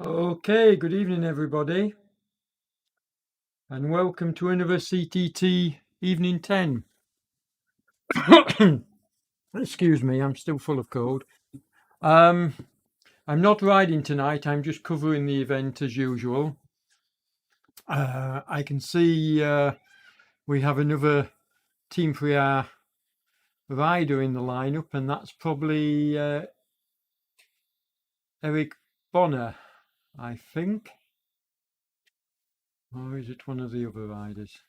Okay, good evening everybody, and welcome to another CTT Evening 10. Excuse me, I'm still full of cold. I'm not riding tonight, I'm just covering the event as usual. I can see we have another Team 3R rider in the lineup, and that's probably Eric Bonner, I think. Or is it one of the other riders?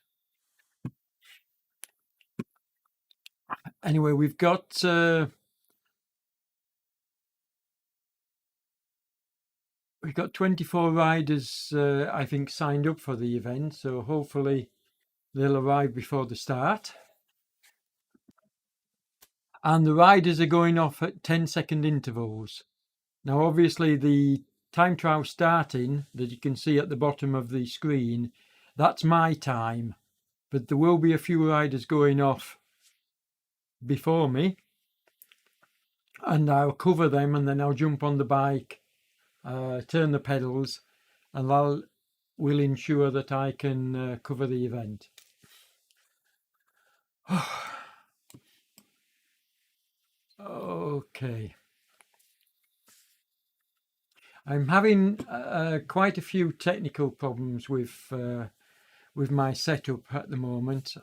Anyway, we've got 24 riders, I think, signed up for the event, so hopefully they'll arrive before the start. And the riders are going off at 10-second intervals. Now, obviously, the time trial starting that you can see at the bottom of the screen, that's my time, but there will be a few riders going off before me, and I'll cover them, and then I'll jump on the bike, turn the pedals, and that will ensure that I can cover the event. Okay. I'm having quite a few technical problems with my setup at the moment.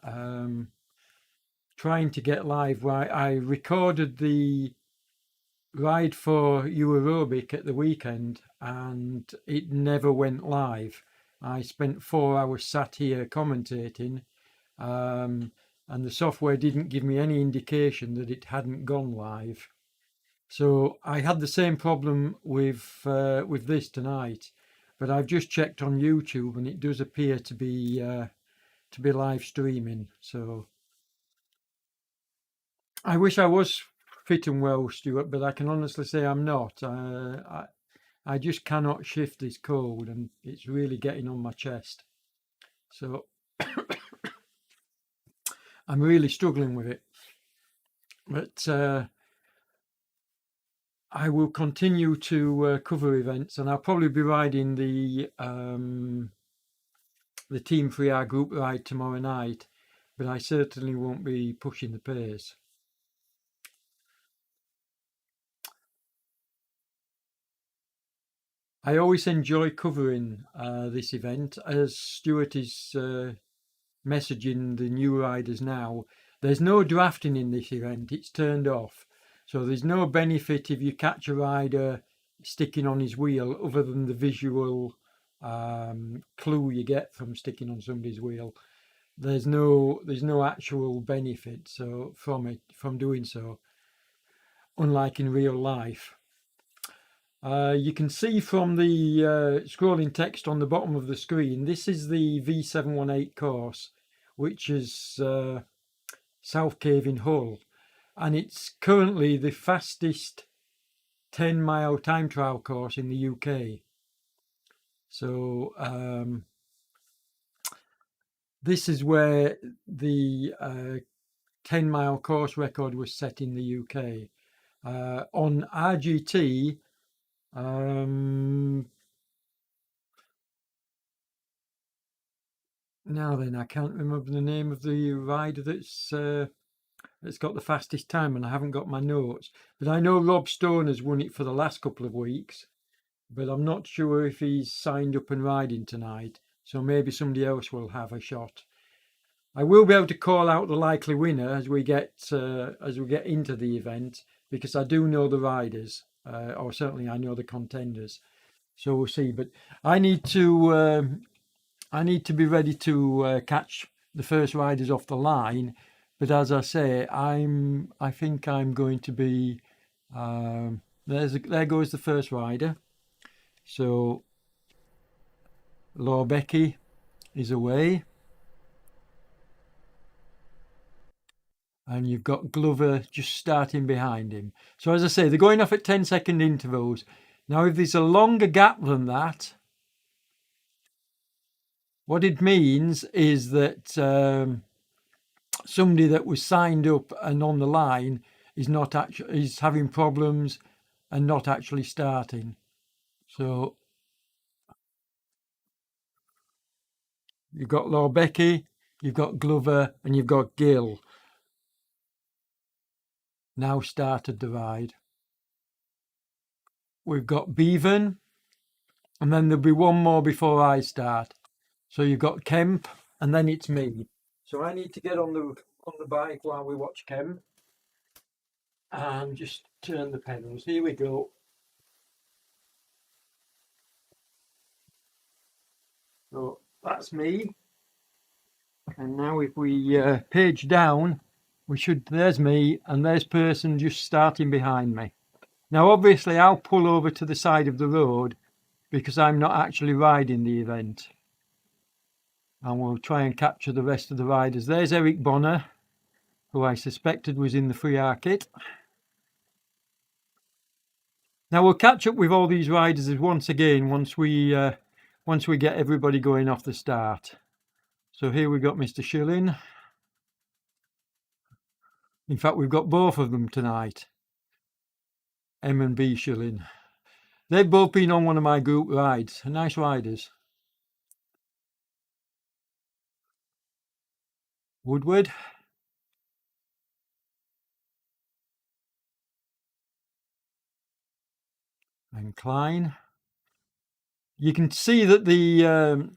Trying to get live. I recorded the ride for aerobic at the weekend and it never went live. I spent 4 hours sat here commentating, and the software didn't give me any indication that it hadn't gone live. So I had the same problem with this tonight, but I've just checked on YouTube and it does appear to be live streaming. So I wish I was fit and well, Stuart, but I can honestly say I'm not. I just cannot shift this cold, and it's really getting on my chest. So I'm really struggling with it. But I will continue to cover events, and I'll probably be riding the Team 3R group ride tomorrow night, but I certainly won't be pushing the pace. I always enjoy covering this event, as Stuart is messaging the new riders now. There's no drafting in this event, it's turned off. So there's no benefit if you catch a rider sticking on his wheel other than the visual clue you get from sticking on somebody's wheel. There's no actual benefit from doing so, unlike in real life. You can see from the scrolling text on the bottom of the screen, this is the V718 course, which is South Cave in Hull, and it's currently the fastest 10-mile time trial course in the UK. So this is where the 10-mile course record was set in the UK. On RGT, now then, I can't remember the name of the rider that's got the fastest time, and I haven't got my notes. But I know Rob Stone has won it for the last couple of weeks, but I'm not sure if he's signed up and riding tonight. So maybe somebody else will have a shot. I will be able to call out the likely winner as we get into the event, because I do know the riders, or certainly I know the contenders. So we'll see. But I need to be ready to catch the first riders off the line. But as I say, I think I'm going to be. There goes the first rider. So Becky is away. And you've got Glover just starting behind him. So as I say, they're going off at 10-second intervals. Now, if there's a longer gap than that, what it means is that somebody that was signed up and on the line is having problems and not actually starting. So You've got Lord Becky, you've got Glover, and you've got Gill. Now started the ride. We've got Bevan, and then there'll be one more before I start. So you've got Kemp, and then it's me. So I need to get on the bike while we watch Kemp, and just turn the pedals. Here we go. So that's me. And now if we page down, there's me, and there's person just starting behind me. Now obviously I'll pull over to the side of the road because I'm not actually riding the event. And we'll try and capture the rest of the riders. There's Eric Bonner, who I suspected was in the free kit. Now we'll catch up with all these riders once again once we get everybody going off the start. So here we've got Mr. Schilling. In fact, we've got both of them tonight, M and B Schilling. They've both been on one of my group rides. Nice riders. Woodward. And Klein. You can see that the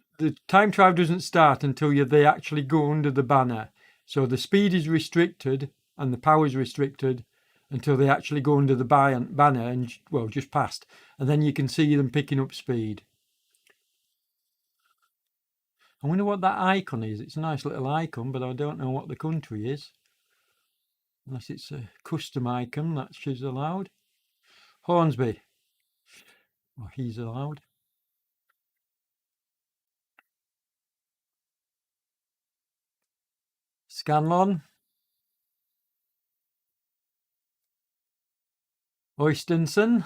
time trial doesn't start until they actually go under the banner. So the speed is restricted and the power is restricted until they actually go under the banner and, well, just past. And then you can see them picking up speed. I wonder what that icon is. It's a nice little icon, but I don't know what the country is. Unless it's a custom icon that she's allowed. Hornsby. Well, he's allowed. Scanlon. Oystinson.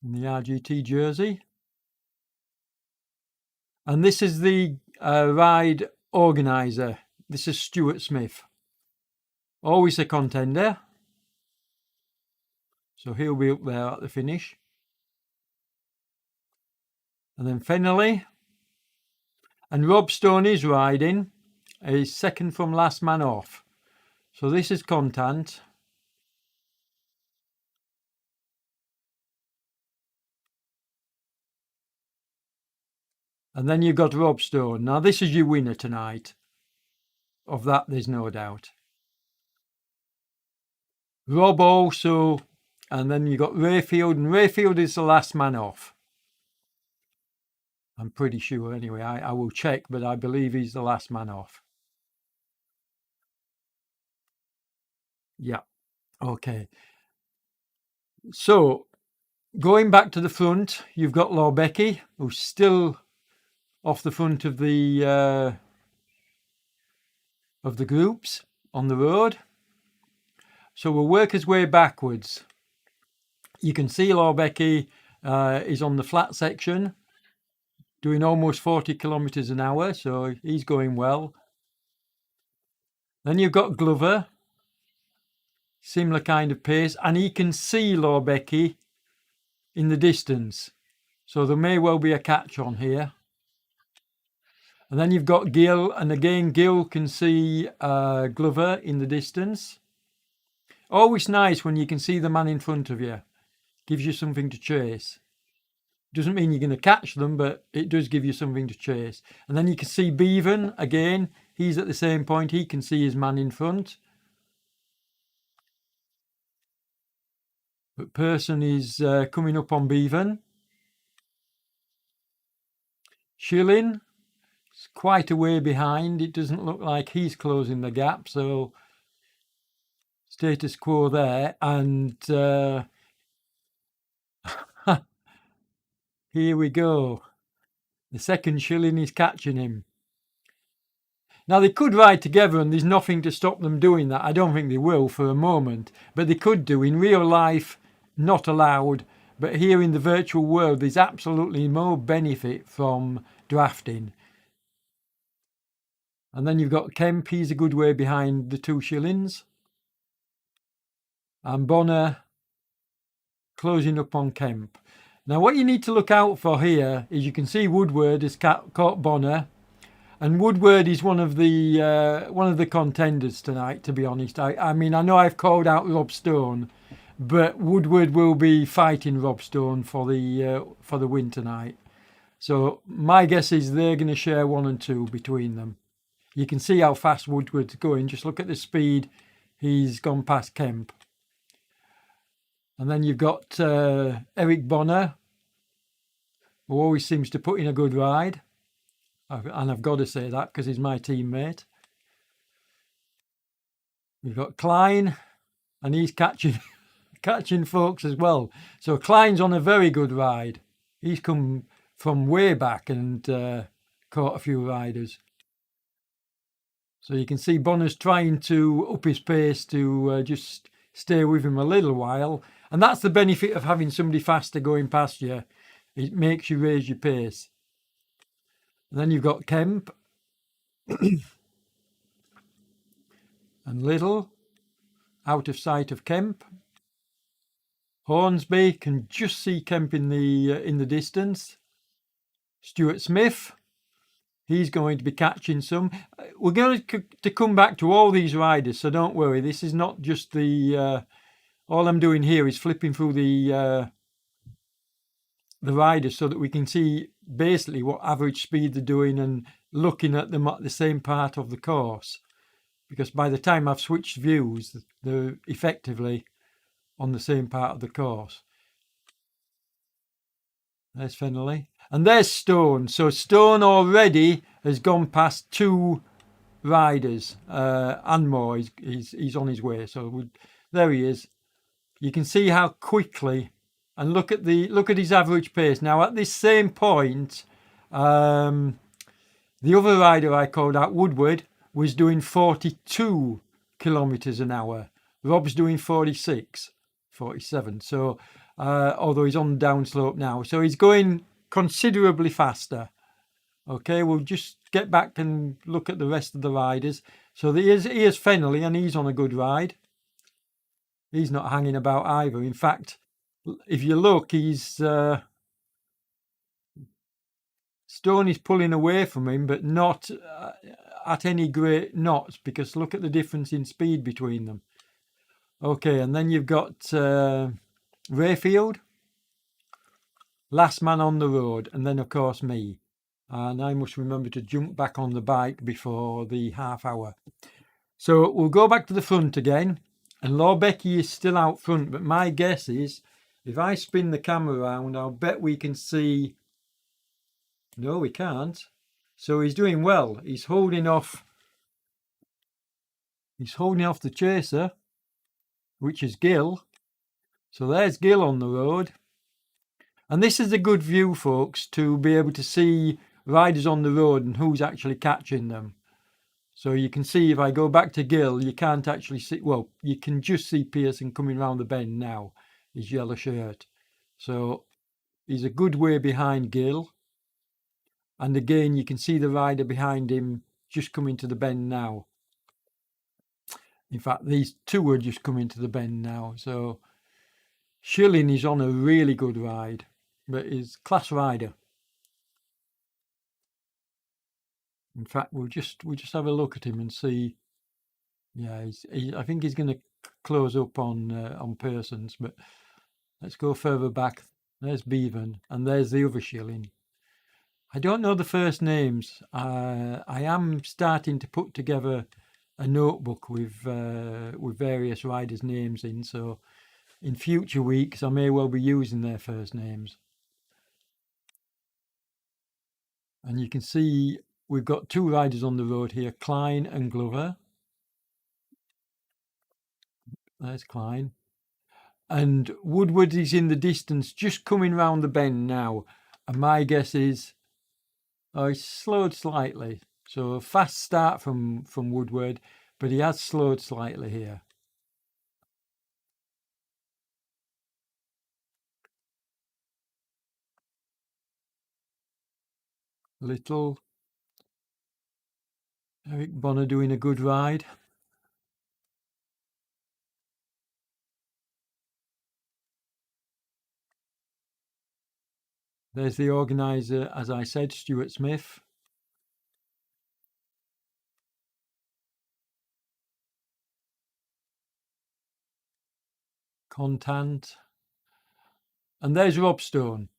In the RGT jersey. And this is the ride organiser. This is Stuart Smith. Always a contender. So he'll be up there at the finish. And then Fennelly. And Rob Stone is riding. He's second from last man off. So this is content. And then you've got Rob Stone. Now this is your winner tonight. Of that there's no doubt. Rob also, and then you've got Rayfield, and Rayfield is the last man off. I'm pretty sure anyway. I will check, but I believe he's the last man off. Yeah. Okay. So going back to the front, you've got Lord Becky, who's still off the front of the groups on the road. So we'll work his way backwards. You can see Lord Becky is on the flat section, doing almost 40 kilometers an hour, so he's going well. Then you've got Glover, similar kind of pace, and he can see Lord Becky in the distance. So there may well be a catch on here. And then you've got Gill, and again, Gill can see Glover in the distance. Always nice when you can see the man in front of you. Gives you something to chase. Doesn't mean you're going to catch them, but it does give you something to chase. And then you can see Bevan, again, he's at the same point. He can see his man in front. But Person is coming up on Bevan. Schilling. It's quite a way behind. It doesn't look like he's closing the gap, so status quo there. And here we go. The second Schilling is catching him. Now they could ride together and there's nothing to stop them doing that. I don't think they will for a moment, but they could do. In real life, not allowed. But here in the virtual world, there's absolutely no benefit from drafting. And then you've got Kemp, he's a good way behind the two Schillings. And Bonner closing up on Kemp. Now, what you need to look out for here is you can see Woodward has caught Bonner, and Woodward is one of the contenders tonight. To be honest, I mean I know I've called out Rob Stone, but Woodward will be fighting Rob Stone for the win tonight. So my guess is they're going to share 1 and 2 between them. You can see how fast Woodward's going. Just look at the speed. He's gone past Kemp. And then you've got Eric Bonner, who always seems to put in a good ride. And I've got to say that because he's my teammate. We've got Klein, and he's catching folks as well. So Klein's on a very good ride. He's come from way back and caught a few riders. So you can see Bonner's trying to up his pace to just stay with him a little while. And that's the benefit of having somebody faster going past you. It makes you raise your pace. And then you've got Kemp and Little out of sight of Kemp. Hornsby can just see Kemp in the distance. Stuart Smith, he's going to be catching some. We're going to come back to all these riders, so don't worry. This is not just the. All I'm doing here is flipping through the riders so that we can see basically what average speed they're doing and looking at them at the same part of the course. Because by the time I've switched views, they're effectively on the same part of the course. There's Fennelly. And there's Stone. So Stone already has gone past 2 riders and more. He's on his way. So there he is. You can see how quickly, and look at his average pace. Now at this same point, the other rider I called out, Woodward, was doing 42 kilometres an hour. Rob's doing 46, 47. So, although he's on the downslope now, so he's going considerably faster. Okay, we'll just get back and look at the rest of the riders. So here's Fennelly, and he's on a good ride. He's not hanging about either. In fact, if you look, he's Stone is pulling away from him, but not at any great knots, because look at the difference in speed between them. Okay, and then you've got Rayfield, last man on the road, and then of course me. And I must remember to jump back on the bike before the half hour. So we'll go back to the front again, and Lorbecky is still out front, but my guess is if I spin the camera around, I'll bet we can see. No, we can't. So he's doing well. He's holding off the chaser, which is Gill. So there's Gill on the road. And this is a good view, folks, to be able to see riders on the road and who's actually catching them. So you can see if I go back to Gill, you can't actually see, well, you can just see Pearson coming round the bend now, his yellow shirt. So he's a good way behind Gill. And again, you can see the rider behind him just coming to the bend now. In fact, these 2 are just coming to the bend now. So Schilling is on a really good ride, but he's class rider. In fact, we'll just have a look at him and see. Yeah, I think he's going to close up on Pearson's, but let's go further back. There's Bevan, and there's the other Schilling. I don't know the first names. I am starting to put together a notebook with various riders' names in, so in future weeks I may well be using their first names. And you can see we've got 2 riders on the road here, Klein and Glover. There's Klein. And Woodward is in the distance, just coming round the bend now. And my guess is, he's slowed slightly. So a fast start from Woodward, but he has slowed slightly here. Little. Eric Bonner doing a good ride. There's the organiser, as I said, Stuart Smith. Contant. And there's Rob Stone.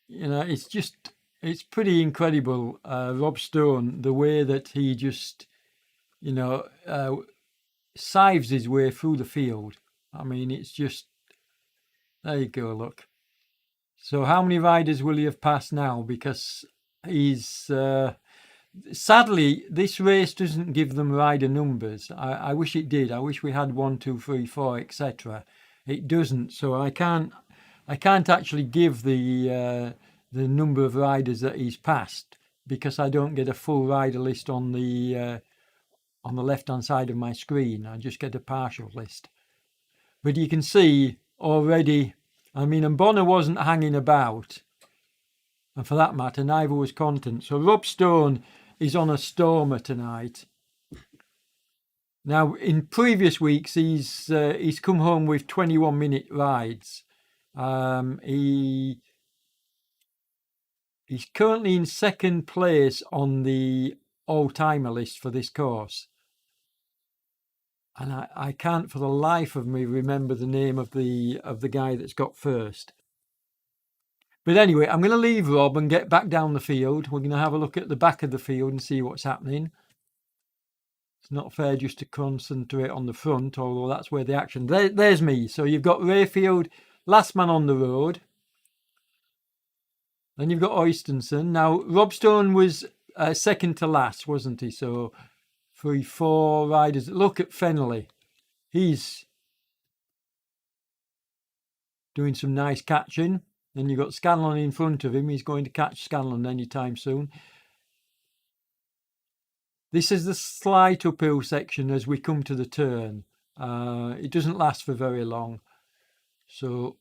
You know, it's pretty incredible. Rob Stone, the way that he just, you know, sieves his way through the field. I mean, it's just, there you go, look. So how many riders will he have passed now? Because he's, sadly, this race doesn't give them rider numbers. I wish it did. I wish we had 1, 2, 3, 4, etc. It doesn't. So I can't actually give the number of riders that he's passed because I don't get a full rider list on the left-hand side of my screen. I just get a partial list. But you can see already, I mean, and Bonner wasn't hanging about. And for that matter, neither was Contant. So Rob Stone is on a stormer tonight. Now, in previous weeks, he's come home with 21-minute rides. He's currently in second place on the all-timer list for this course. And I can't for the life of me remember the name of the guy that's got first. But anyway, I'm going to leave Rob and get back down the field. We're going to have a look at the back of the field and see what's happening. It's not fair just to concentrate on the front, although that's where the action. There's me. So you've got Rayfield, last man on the road. Then you've got Oystenson. Now, Rob Stone was second to last, wasn't he? So 3, 4 riders. Look at Fennelly. He's doing some nice catching. Then you've got Scanlon in front of him. He's going to catch Scanlon anytime soon. This is the slight uphill section as we come to the turn. It doesn't last for very long. So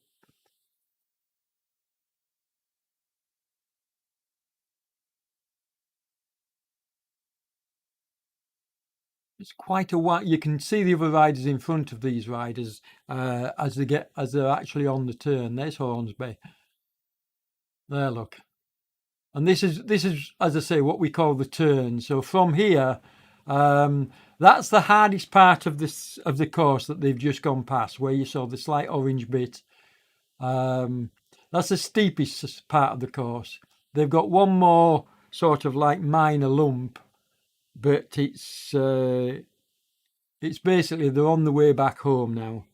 it's quite a while. You can see the other riders in front of these riders as they're actually on the turn. There's Hornsby. There, look. And this is, as I say, what we call the turn. So from here, that's the hardest part of the course that they've just gone past, where you saw the slight orange bit. That's the steepest part of the course. They've got one more sort of like minor lump, but it's basically they're on the way back home now.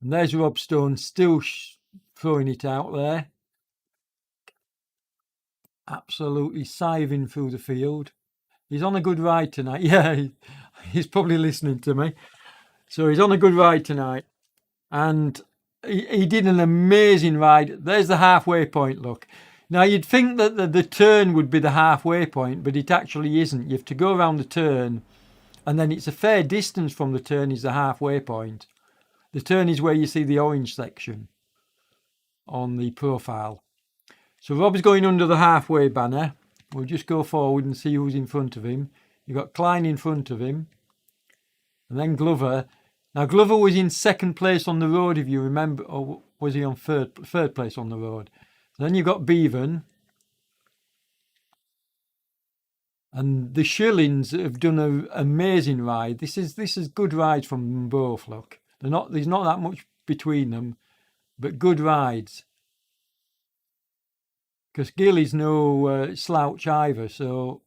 And there's Rob Stone still throwing it out there. Absolutely siving through the field. He's on a good ride tonight. Yeah, he's probably listening to me. So he's on a good ride tonight. And he did an amazing ride. There's the halfway point, look. Now, you'd think that the turn would be the halfway point, but it actually isn't. You have to go around the turn, and then it's a fair distance from the turn is the halfway point. The turn is where you see the orange section on the profile. So Rob's going under the halfway banner. We'll just go forward and see who's in front of him. You've got Klein in front of him. And then Glover. Now, Glover was in second place on the road, if you remember. Or was he on third place on the road? Then you've got Bevan. And the Shillings have done an amazing ride. This is good rides from them both, look. There's not that much between them, but good rides. Because Gilly's no slouch either, so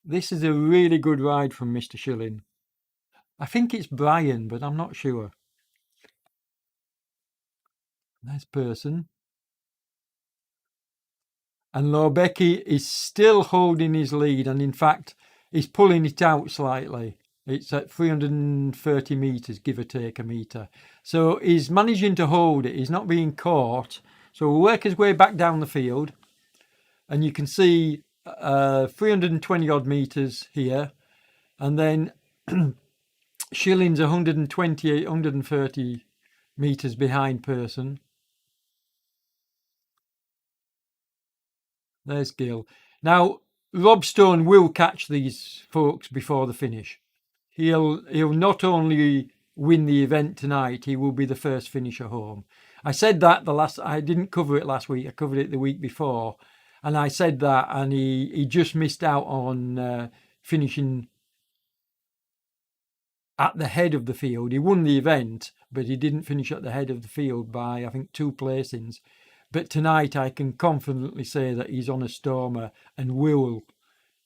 this is a really good ride from Mr. Shilling. I think it's Brian, but I'm not sure. There's Person. And Lobecki is still holding his lead, and in fact, he's pulling it out slightly. It's at 330 metres, give or take a metre. So he's managing to hold it. He's not being caught. So we'll work his way back down the field. And you can see 320 odd metres here. And then Shilling's 128, 130 metres behind Person. There's Gill. Now, Rob Stone will catch these folks before the finish. he'll not only win the event tonight, he will be the first finisher home. I said that I didn't cover it last week. I covered it the week before, and I said that, and he just missed out on finishing at the head of the field. He won the event, but he didn't finish at the head of the field by, I think, 2 placings. But tonight I can confidently say that he's on a stormer and will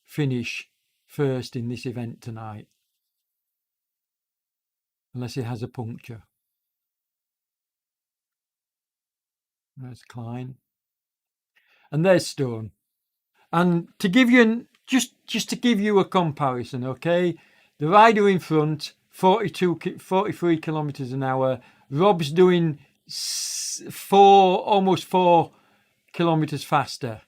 finish first in this event tonight, unless he has a puncture. There's Klein. And there's Stone. And to give you just to give you a comparison, okay, the rider in front, 43 kilometers an hour. Rob's doing almost 4 kilometers faster.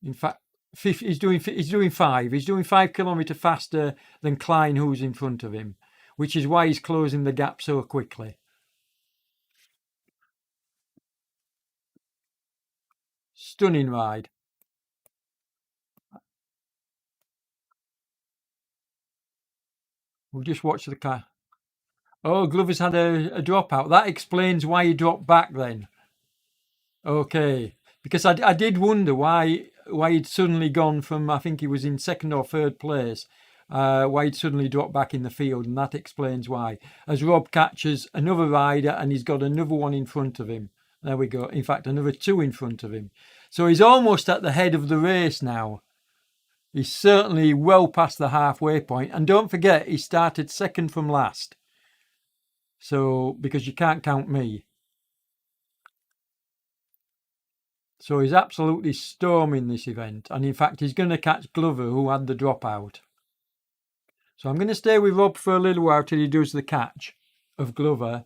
In fact, he's doing 5. He's doing 5 kilometers faster than Klein, who's in front of him, which is why he's closing the gap so quickly. Stunning ride. We'll just watch the car. Oh, Glover's had a dropout. That explains why he dropped back then. Okay, because I did wonder why he'd suddenly gone from, I think he was in 2nd or 3rd place, why he'd suddenly dropped back in the field, and that explains why. As Rob catches another rider, and he's got another one in front of him. There we go. In fact, another 2 in front of him. So he's almost at the head of the race now. He's certainly well past the halfway point. And don't forget, he started 2nd from last. So, because you can't count me. So he's absolutely storming this event. And in fact, he's going to catch Glover, who had the dropout. So I'm going to stay with Rob for a little while till he does the catch of Glover.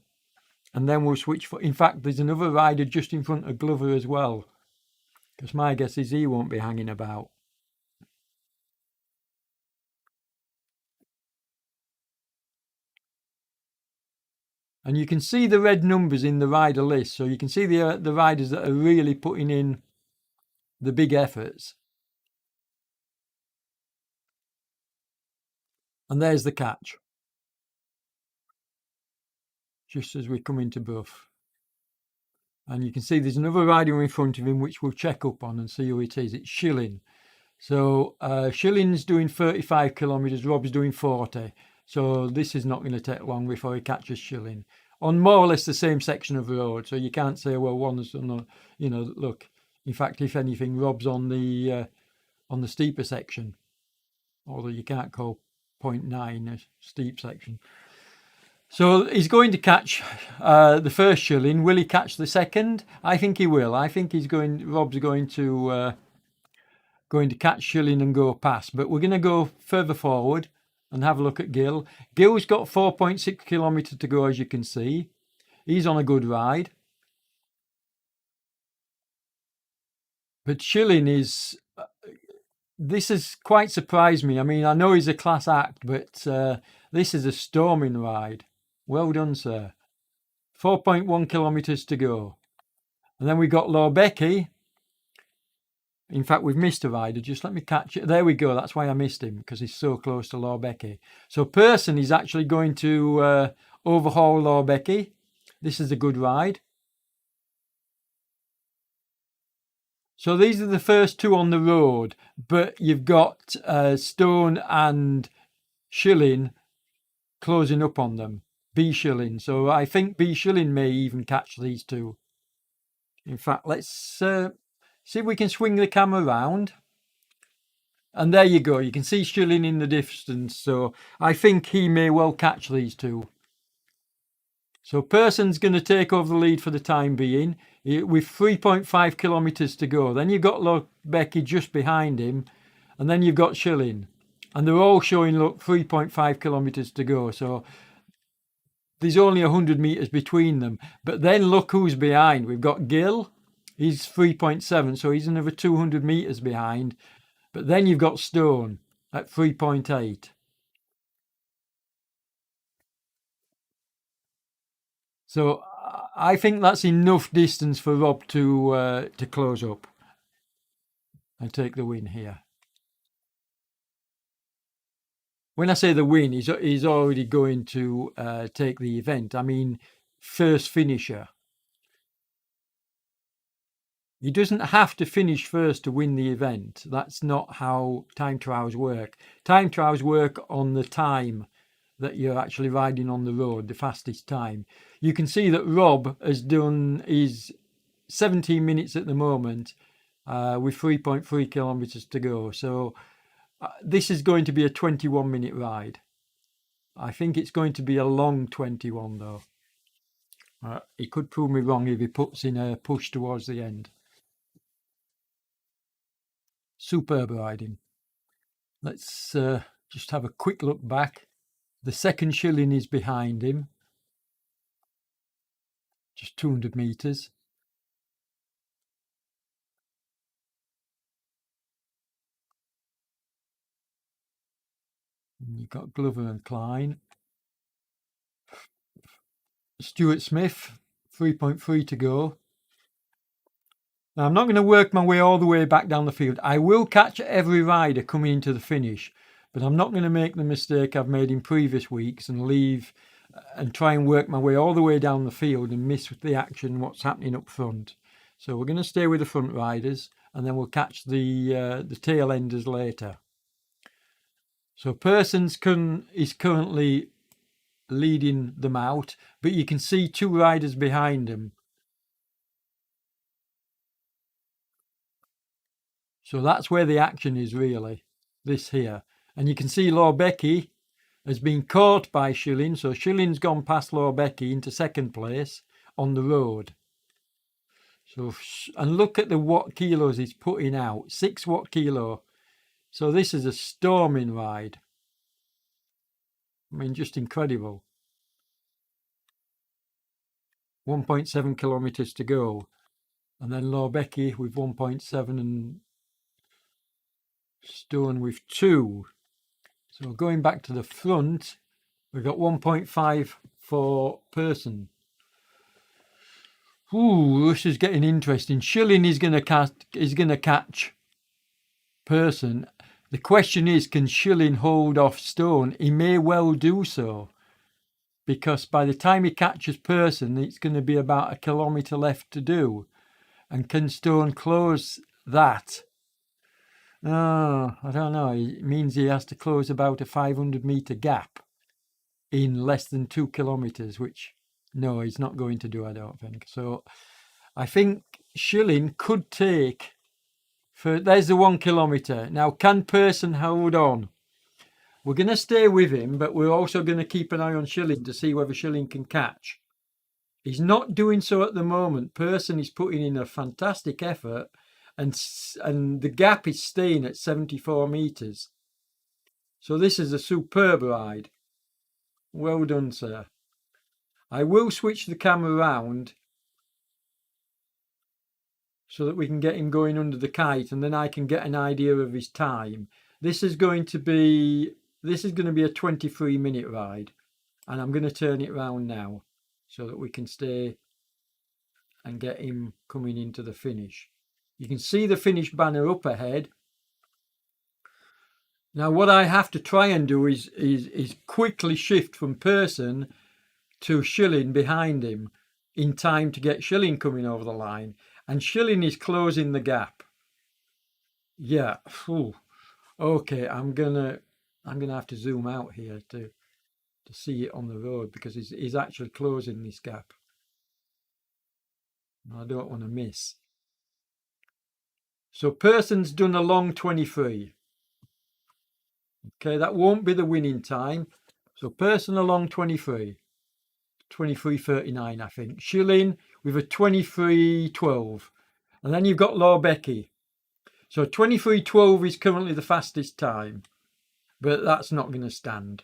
And then we'll switch for... In fact, there's another rider just in front of Glover as well. Because my guess is he won't be hanging about. And you can see the red numbers in the rider list. So you can see the riders that are really putting in the big efforts. And there's the catch. Just as we come into Buff. And you can see there's another rider in front of him, which we'll check up on and see who it is. It's Schilling. So Schilling's doing 35 kilometres, Rob's doing 40. So this is not going to take long before he catches Schilling. On more or less the same section of road. So you can't say, well, one's on the, look. In fact, if anything, Rob's on the steeper section. Although you can't call 0.9 a steep section. So he's going to catch the first Schilling. Will he catch the second? I think he will. I think Rob's going to catch Schilling and go past. But we're going to go further forward and have a look at Gill. Gill's got 4.6 kilometres to go, as you can see. He's on a good ride. But Schilling is... this has quite surprised me. I mean, I know he's a class act, but this is a storming ride. Well done, sir. 4.1 kilometres to go. And then we got Lorbecky. In fact, we've missed a rider. Just let me catch it. There we go. That's why I missed him, because he's so close to Lorbecky. So Pearson is actually going to overhaul Lorbecky. This is a good ride. So these are the first 2 on the road, but you've got Stone and Schilling closing up on them. B Schilling. So I think B Schilling may even catch these 2. In fact, let's see if we can swing the camera around. And there you go. You can see Schilling in the distance. So I think he may well catch these 2. So Pearson's going to take over the lead for the time being with 3.5 kilometres to go. Then you've got Lorbecky just behind him. And then you've got Schilling. And they're all showing, look, 3.5 kilometres to go. So there's only 100 metres between them. But then look who's behind. We've got Gill. He's 3.7, so he's another 200 metres behind. But then you've got Stone at 3.8. So I think that's enough distance for Rob to close up and take the win here. when I say the win, he's already going to take the event. I mean, first finisher. He doesn't have to finish first to win the event. That's not how time trials work. Time trials work on the time that you're actually riding on the road, the fastest time. You can see that Rob has done his 17 minutes at the moment with 3.3 kilometres to go. So this is going to be a 21-minute ride. I think it's going to be a long 21 though. He could prove me wrong if he puts in a push towards the end. Superb riding. Let's just have a quick look back. The second shilling is behind him. Just 200 metres. And you've got Glover and Klein. Stuart Smith, 3.3 to go. Now, I'm not going to work my way all the way back down the field. I will catch every rider coming into the finish, but I'm not going to make the mistake I've made in previous weeks and leave and try and work my way all the way down the field and miss the action, what's happening up front. So we're going to stay with the front riders and then we'll catch the tail enders later. So Persons is currently leading them out, but you can see two riders behind him. So that's where the action is really, this here. And you can see Lorbecky has been caught by Schilling. So Schilling's gone past Lorbecky into second place on the road. So, and look at the watt kilos he's putting out, 6 watt kilo. So this is a storming ride. I mean, just incredible. 1.7 kilometres to go. And then Lorbecky with 1.7 and Stone with 2. So going back to the front, we've got 1.5 for Person. Ooh, this is getting interesting. Schilling is going to catch Person. The question is, can Schilling hold off Stone? He may well do so, because by the time he catches Person, it's going to be about 1 kilometre left to do. And can Stone close that? Oh, I don't know. It means he has to close about a 500-metre gap in less than 2 kilometres, which, no, he's not going to do, I don't think. So I think Schilling could take, there's the 1 kilometre. Now, can Person hold on? We're going to stay with him, but we're also going to keep an eye on Schilling to see whether Schilling can catch. He's not doing so at the moment. Person is putting in a fantastic effort. And the gap is staying at 74 metres. So this is a superb ride. Well done, sir. I will switch the camera around so that we can get him going under the kite, and then I can get an idea of his time. This is going to be a 23-minute ride, and I'm going to turn it around now so that we can stay and get him coming into the finish. You can see the finish banner up ahead. Now, what I have to try and do is quickly shift from Person to Schilling behind him in time to get Schilling coming over the line. And Schilling is closing the gap. Yeah. Whew. Okay, I'm gonna have to zoom out here to see it on the road, because he's actually closing this gap. I don't want to miss. So Person's done a long 23. Okay, that won't be the winning time. So Person a long 23. 23.39, I think. Schilling with a 23.12. And then you've got Lorbecky. So 23.12 is currently the fastest time. But that's not going to stand.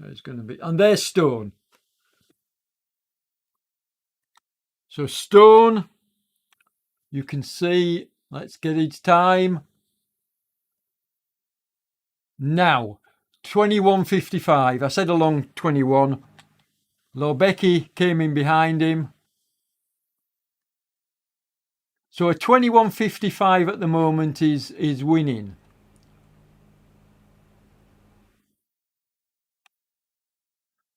It's going to be... And there's Stone. So Stone, you can see, let's get its time. Now, 21.55. I said along 21. Lorbecky came in behind him. So a 21.55 at the moment is winning.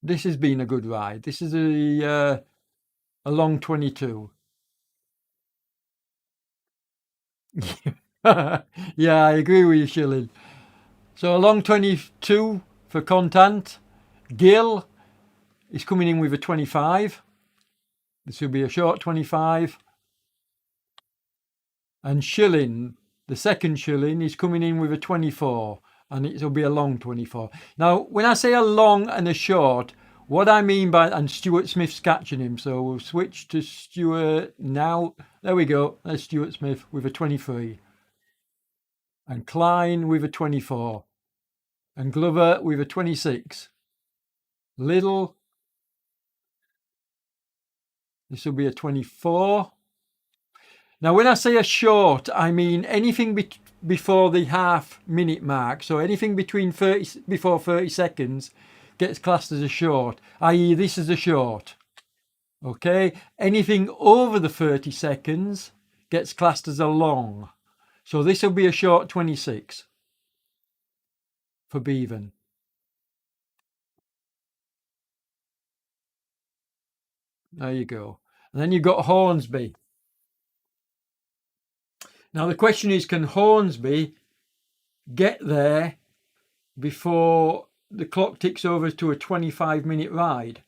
This has been a good ride. This is a long 22. Yeah, I agree with you, Shilling. So a long 22 for Contant. Gill is coming in with a 25. This will be a short 25. And Shilling, the second Shilling, is coming in with a 24. And it'll be a long 24. Now, when I say a long and a short, what I mean by, and Stuart Smith's catching him, so we'll switch to Stuart now. There we go. There's Stuart Smith with a 23. And Klein with a 24. And Glover with a 26. Little, this will be a 24. Now, when I say a short, I mean anything before the half-minute mark. So anything before 30 seconds gets classed as a short, i.e. this is a short. Okay? Anything over the 30 seconds gets classed as a long. So this will be a short 26 for Bevan. There you go. And then you've got Hornsby. Now the question is, can Hornsby get there before the clock ticks over to a 25-minute ride?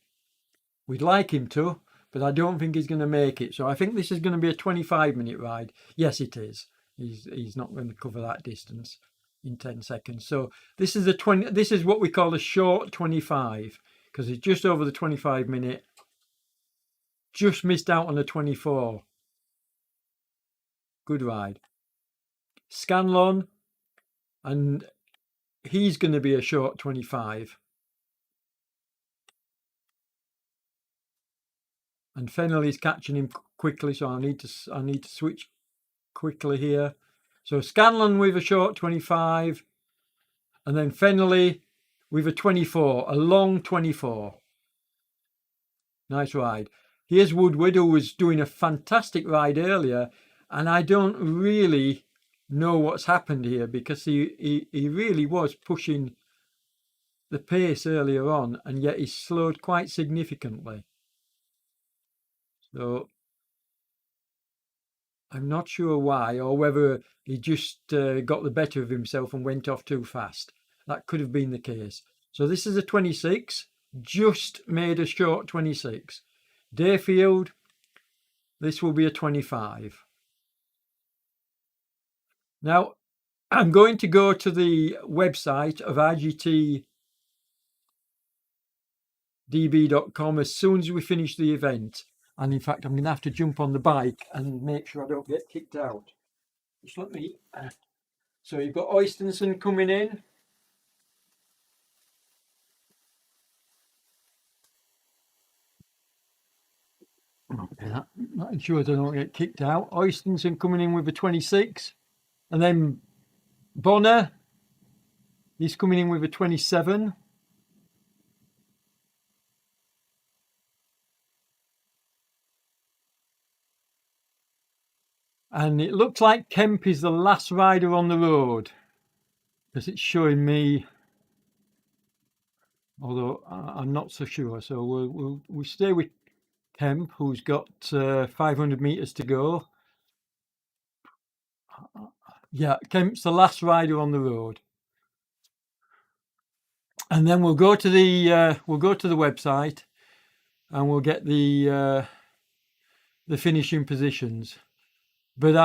We'd like him to, but I don't think he's going to make it. So I think this is going to be a 25-minute ride. Yes, it is. He's not going to cover that distance in 10 seconds. So this is this is what we call a short 25, because it's just over the 25-minute. Just missed out on the 24. Good ride. Scanlon, and he's going to be a short 25. And Fennell is catching him quickly, so I need to switch quickly here. So Scanlon with a short 25, and then Fennelly with a 24, a long 24. Nice ride. Here's Woodward, who was doing a fantastic ride earlier, and I don't really know what's happened here, because he really was pushing the pace earlier on, and yet he slowed quite significantly. So I'm not sure why, or whether he just got the better of himself and went off too fast. That could have been the case. So this is a 26, just made a short 26. Dayfield, this will be a 25. Now, I'm going to go to the website of rgtdb.com as soon as we finish the event. And in fact, I'm going to have to jump on the bike and make sure I don't get kicked out. Just let me. So you've got Oystenson coming in. Okay, not sure I don't get kicked out. Oystenson coming in with a 26. And then Bonner, he's coming in with a 27. And it looks like Kemp is the last rider on the road, because it's showing me, although I'm not so sure. So we'll stay with Kemp, who's got 500 meters to go. Yeah, Kemp's the last rider on the road. And then we'll go to the website, and we'll get the finishing positions. But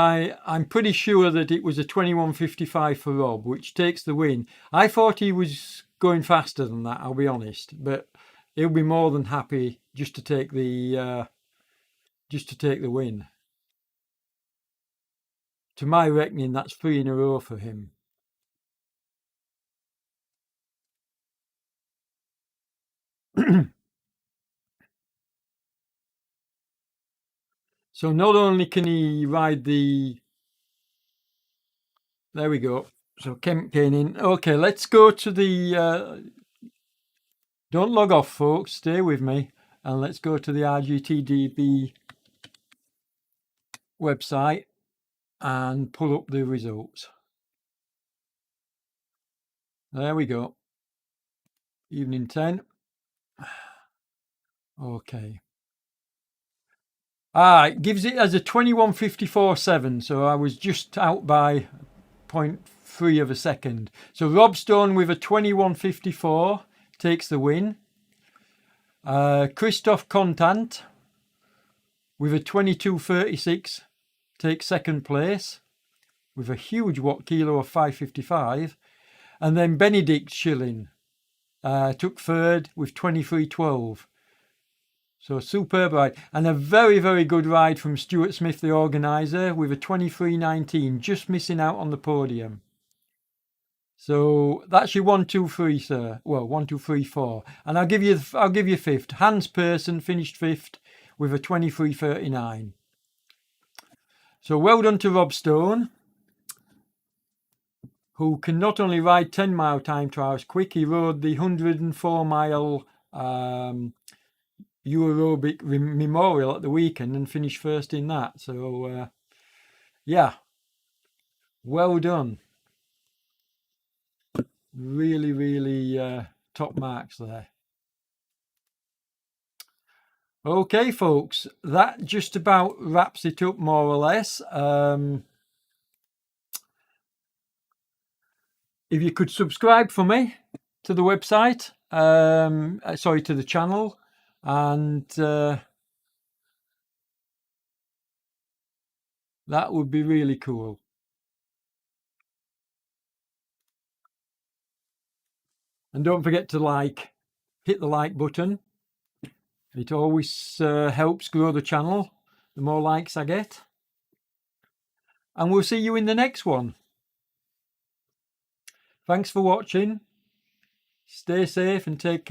I'm pretty sure that it was a 21:55 for Rob, which takes the win. I thought he was going faster than that, I'll be honest, but he'll be more than happy just to take the win. To my reckoning, that's 3 in a row for him. So not only can he ride the... There we go. So Kemp came in. Okay, let's go to the... Don't log off, folks. Stay with me. And let's go to the RGTDB website and pull up the results. There we go. Evening 10. Okay. It gives it as a 21:54.7, so I was just out by 0.3 of a second. So Rob Stone with a 21:54 takes the win. Christophe Contant with a 22:36 takes second place with a huge watt kilo of 5:55. And then Benedict Schilling took third with 23:12. So superb ride. And a very, very good ride from Stuart Smith, the organiser, with a 23:19, just missing out on the podium. So that's your 1, 2, 3, sir. Well, 1, 2, 3, 4. And I'll give you fifth. Hans Persson finished fifth with a 23:39. So well done to Rob Stone, who can not only ride 10-mile time trials quick, he rode the 104-mile Eurobic Memorial at the weekend and finished first in that. So, yeah, well done. Really, really top marks there. Okay, folks, that just about wraps it up more or less. If you could subscribe for me to the website, sorry, to the channel, and that would be really cool. And don't forget to hit the like button. It always helps grow the channel, the more likes I get. And we'll see you in the next one. Thanks for watching. Stay safe and take care.